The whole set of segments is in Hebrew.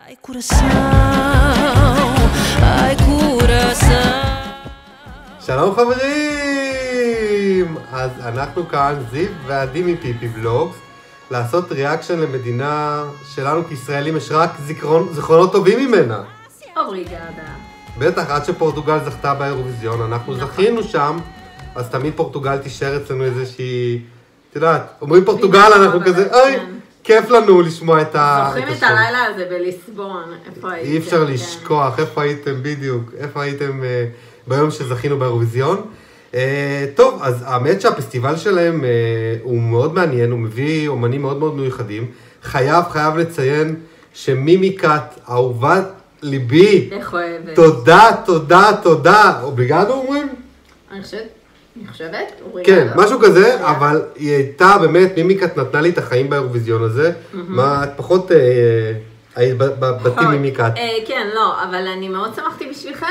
Ai coração, ai coração. שלום חברים! אז אנחנו כאן, זיו ועדי מפיפי בלוגס, לעשות ריאקשן למדינה שלנו כישראלים יש רק זיכרונות טובים ממנה. אובריגדה. בטח, עד שפורטוגל זכתה באירוויזיון, אנחנו זכינו שם, אז תמיד פורטוגל תישאר אצלנו איזושהי, את יודעת, אומרים פורטוגל, אנחנו כזה, אוי, כיף לנו לשמוע את זוכרים את הלילה הזה בליסבון, איפה הייתם? אי אפשר לשכוח, איפה הייתם בדיוק, איפה הייתם ביום שזכינו באירוויזיון. טוב, אז האמת שהפסטיבל שלהם הוא מאוד מעניין, הוא מביא אומנים מאוד מאוד מיוחדים. חייב לציין שמימיקת, אהובת ליבי, איך אוהבת. תודה. אובריגדו אומרים? אני חושבת? כן, משהו כזה, אבל היא הייתה באמת, מימיקת נתנה לי את החיים באירוויזיון הזה. מה, את פחות היית בתים מימיקת. כן, לא, אבל אני מאוד שמחתי בשבילכם.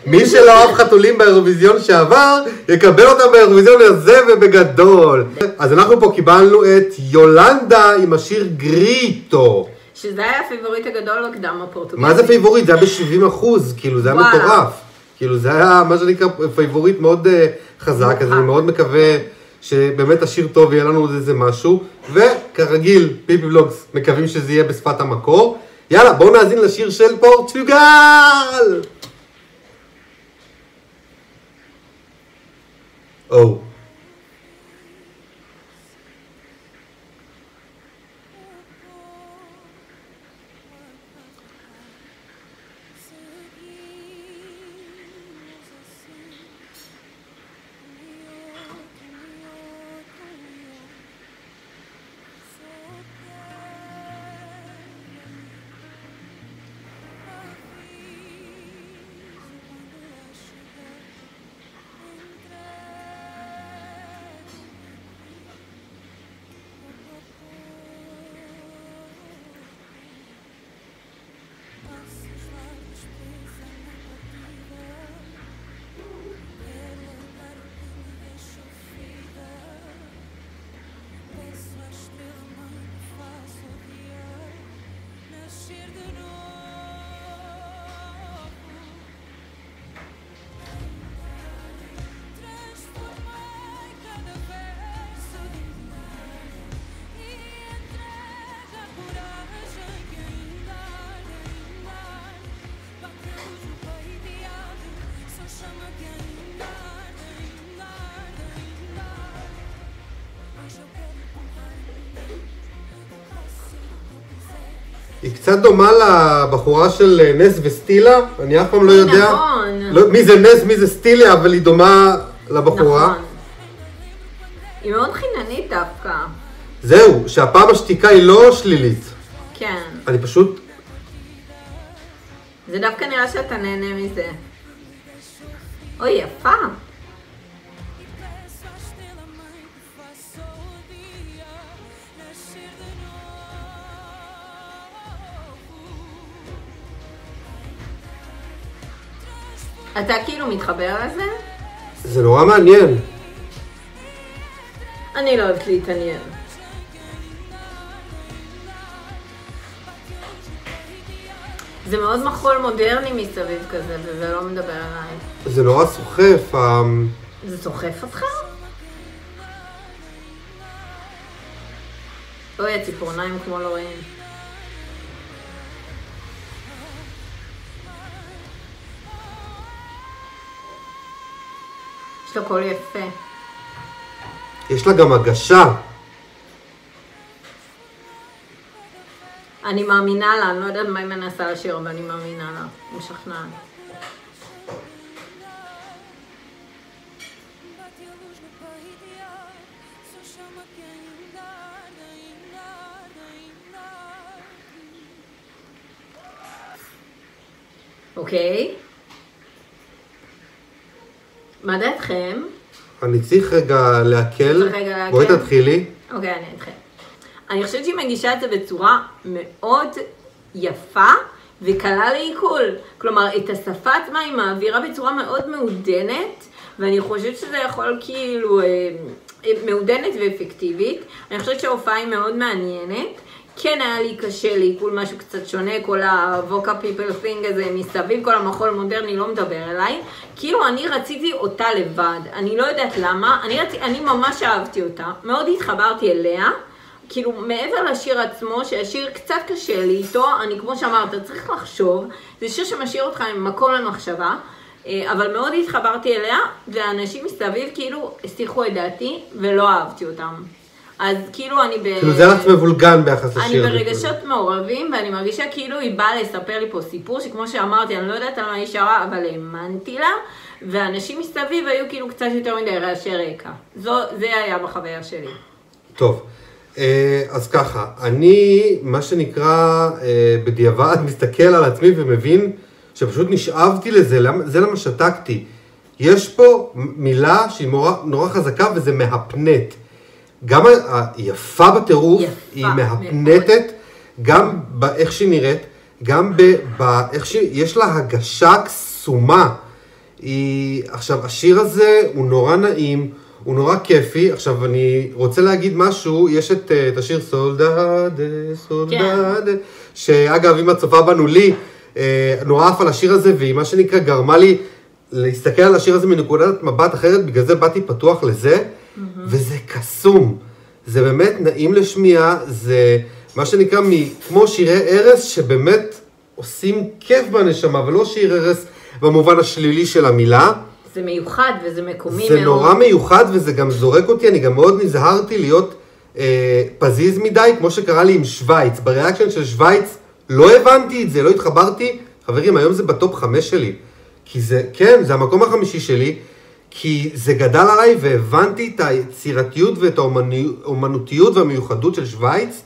מי שלא אוהב חתולים באירוויזיון שעבר, יקבל אותם באירוויזיון הזה ובגדול. אז אנחנו פה קיבלנו את יולנדה עם השיר גריטו. שזה היה הפיבוריט הגדול בקדם הפורטוגלי. מה זה פיבוריט? זה היה ב-70%, כאילו זה היה מטורף. כאילו זה היה מה שנקרא פיבוריט מאוד חזק, אז אני מאוד מקווה שבאמת השיר טוב יהיה לנו איזה משהו. וכרגיל, פיפי בלוגס מקווים שזה יהיה בשפת המקור. יאללה, בואו נאזין לשיר של פורטוגל! או. היא קצת דומה לבחורה של נס וסטילה, אני אף פעם לא יודע מי זה נס, מי זה סטילה, אבל היא דומה לבחורה. נכון. היא מאוד חיננית דווקא. זהו, שהפעם השתיקה היא לא שלילית. כן. אני פשוט... זה דווקא נראה שאתה נהנה מזה. אוי, יפה. אתה כאילו מתחבר לזה? זה נורא מעניין. אני לא אוהבת להתעניין. זה מאוד מחול מודרני מסביב כזה, וזה לא מדבר עליי. זה נורא סוחף. זה סוחף אותך? אוי, הציפורניים כמו לא רואים. יש לו קול יפה. יש לה גם הגשה. אני מאמינה לה, אני לא יודעת מה היא מנסה לשיר, אבל אני מאמינה לה. משכנעת. אוקיי. מה דעתכם? אני צריך רגע להקל. בואי תתחילי. אוקיי, אני אתחיל. אני חושבת שהיא מגישה את זה בצורה מאוד יפה וקלה לעיכול. כלומר, את השפה עצמה היא מעבירה בצורה מאוד מעודנת, ואני חושבת שזה יכול כאילו מעודנת ואפקטיבית. אני חושבת שההופעה היא מאוד מעניינת. כן היה לי קשה לעיכול משהו קצת שונה, כל ה-Voca People Thing הזה מסביב, כל המחול המודרני לא מדבר אליי. כאילו אני רציתי אותה לבד, אני לא יודעת למה, אני ממש אהבתי אותה, מאוד התחברתי אליה. כאילו מעבר לשיר עצמו, שהשיר קצת קשה לי איתו, אני כמו שאמרת, צריך לחשוב, זה שיר שמשאיר אותך עם מקום למחשבה, אבל מאוד התחברתי אליה, והאנשים מסביב כאילו הסתיחו את דעתי ולא אהבתי אותם. אז כאילו אני כאילו זה הלך מבולגן ביחס לשיר. אני ברגשות מעורבים, ואני מרגישה כאילו היא באה לספר לי פה סיפור, שכמו שאמרתי, אני לא יודעת על מה היא שרה, אבל האמנתי לה, ואנשים מסביב היו כאילו קצת יותר מדי רעשי רקע. זה היה בחוויה שלי. טוב. אז ככה, אני, מה שנקרא, בדיעבד מסתכל על עצמי ומבין שפשוט נשאבתי לזה, זה למה שתקתי. יש פה מילה שהיא נורא חזקה וזה מהפנט. גם היפה בטירוף, היא מהפנטת, גם באיך שהיא נראית, גם באיך שיש לה הגשה קסומה. עכשיו, השיר הזה הוא נורא נעים, הוא נורא כיפי. עכשיו אני רוצה להגיד משהו, יש את השיר סולדד, שאגב אם את צופה בנו לי, נורא אף על השיר הזה, והיא מה שנקרא גרמה לי להסתכל על השיר הזה מנקודת מבט אחרת, בגלל זה באתי פתוח לזה, וזה קסום, זה באמת נעים לשמיעה, זה מה שנקרא כמו שירי ערס שבאמת עושים כיף בנשמה, ולא שיר ערס במובן השלילי של המילה. זה מיוחד וזה מקומי מאוד. זה נורא מיוחד וזה גם זורק אותי, אני גם מאוד נזהרתי להיות פזיז מדי, כמו שקרה לי עם שוויץ. בריאקשן של שוויץ לא הבנתי את זה, לא התחברתי. חברים, היום זה בטופ 5 שלי. כי זה, כן, זה המקום החמישי שלי, כי זה גדל עליי והבנתי את היצירתיות ואת האומנותיות והמיוחדות של שוויץ,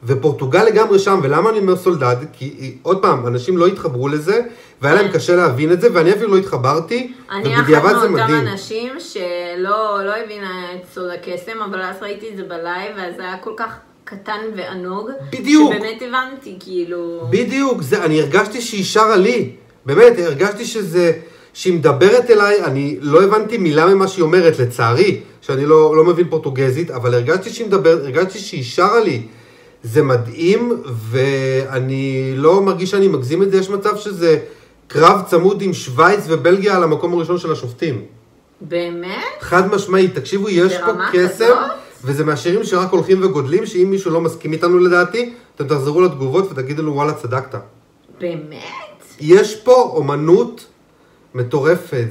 ופורטוגל לגמרי שם. ולמה אני אומר סולדד? כי עוד פעם, אנשים לא התחברו לזה, והיה להם קשה להבין את זה, ואני אפילו לא התחברתי, ובדיעבד זה מדהים. אני אחת מאותם אנשים שלא הבינה את סוד הקסם, אבל אז ראיתי את זה בלייב, ואז זה היה כל כך קטן וענוג, בדיוק. שבאמת הבנתי, כאילו... בדיוק, אני הרגשתי שהיא שרה לי, באמת, הרגשתי שהיא מדברת אליי, אני לא הבנתי מילה ממה שהיא אומרת, לצערי, שאני לא מבין פורטוגזית, אבל הרגשתי שהיא מדברת, הרגשתי שהיא שרה לי. זה מדהים, ואני לא מרגיש שאני מגזים את זה. יש מצב שזה קרב צמוד עם שוויץ ובלגיה על המקום הראשון של השופטים. באמת? חד משמעית, תקשיבו, יש פה קסם, וזה מהשירים שרק הולכים וגודלים, שאם מישהו לא מסכים איתנו לדעתי, אתם תחזרו לתגובות ותגידו לו וואלה צדקת. באמת? יש פה אומנות מטורפת,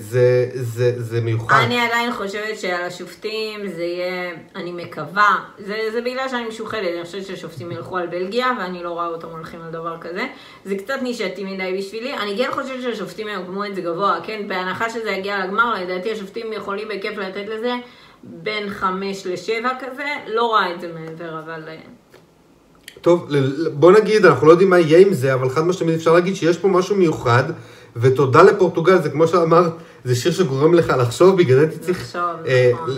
זה מיוחד. אני עדיין חושבת שעל השופטים זה יהיה, אני מקווה, זה בגלל שאני משוחדת, אני חושבת שהשופטים ילכו על בלגיה, ואני לא רואה אותם הולכים על דבר כזה. זה קצת נישתי מדי בשבילי, אני כן חושבת שהשופטים ירקמו את זה גבוה, כן? בהנחה שזה יגיע לגמר, לדעתי השופטים יכולים בכיף לתת לזה בין 5 ל-7 כזה, לא רואה את זה מעבר, אבל... טוב, בוא נגיד, אנחנו לא יודעים מה יהיה עם זה, אבל חד משמעית אפשר להגיד שיש פה משהו מיוחד, ותודה לפורטוגל, זה כמו שאמרת, זה שיר שגורם לך לחשוב, בגלל זה צריך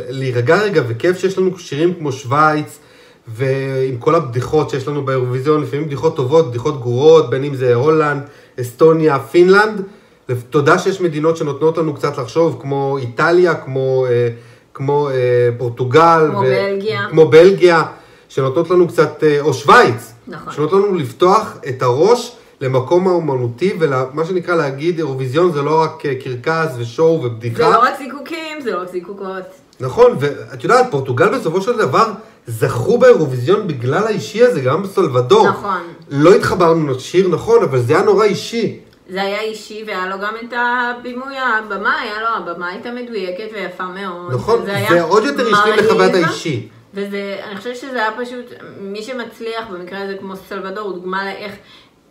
להירגע רגע, וכיף שיש לנו שירים כמו שוויץ, ועם כל הבדיחות שיש לנו באירוויזיון, לפעמים בדיחות טובות, בדיחות גרועות, בין אם זה הולנד, אסטוניה, פינלנד, תודה שיש מדינות שנותנות לנו קצת לחשוב, כמו איטליה, כמו פורטוגל, כמו בלגיה, שנותנות לנו קצת, או שוויץ, שנותנות לנו לפתוח את הראש, למקום האומנותי, ומה שנקרא להגיד אירוויזיון זה לא רק קרקס ושואו ובדיחה. זה לא רק זיקוקים, זה לא רק זיקוקות. נכון, ואת יודעת, פורטוגל בסופו של דבר זכו באירוויזיון בגלל האישי הזה, גם בסלבדור. נכון. לא התחברנו לשיר, נכון, אבל זה היה נורא אישי. זה היה אישי, והיה לו גם את הבימוי, הבמה הייתה מדויקת ויפה מאוד. נכון, זה עוד יותר השלים לחוויית האישי. אני חושבת שזה היה פשוט, מי שמצליח במקרה הזה כמו סלבדור, הוא דוגמה לאיך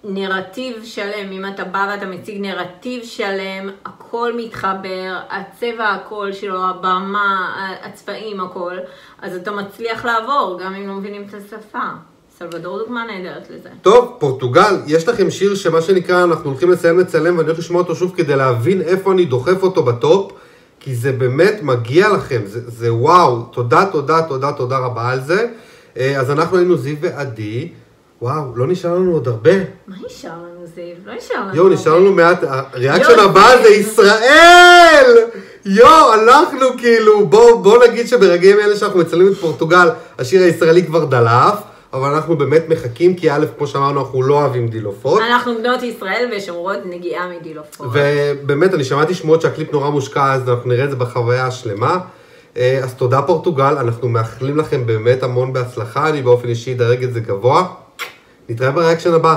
נרטיב שלם, אם אתה בא ואתה מציג נרטיב שלם, הכל מתחבר, הצבע הכל שלו, הבמה, הצבעים, הכל, אז אתה מצליח לעבור, גם אם לא מבינים את השפה. סלבדור דוגמה נהדרת לזה. טוב, פורטוגל, יש לכם שיר שמה שנקרא, אנחנו הולכים לצלם ואני הולך לשמוע אותו שוב כדי להבין איפה אני דוחף אותו בטופ, כי זה באמת מגיע לכם, זה וואו, תודה רבה על זה. אז אנחנו היינו זיו ועדי, וואו, לא נשאר לנו עוד הרבה. מה נשאר לנו זיו? לא נשאר לנו הרבה. נשאר לנו מעט, הריאקשן הבא זה ישראל! אנחנו כאילו, בוא נגיד שברגעים אלה שאנחנו מצלמים את פורטוגל, השיר הישראלי כבר דלף, אבל אנחנו באמת מחכים, כי א', כמו שאמרנו, אנחנו לא אוהבים דיל עופות. אנחנו בנות ישראל ושומרות נגיעה מדיל עופות. ובאמת, אני שמעתי שמועות שהקליפ נורא מושקע, אז אנחנו נראה את זה בחוויה השלמה. אז תודה פורטוגל, אנחנו מאחלים לכם באמת המון בהצלחה, אני באופן אישי אדרג את זה גבוה. נתראה בריאקשן הבא.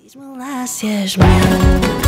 Diz-me lá se és meu.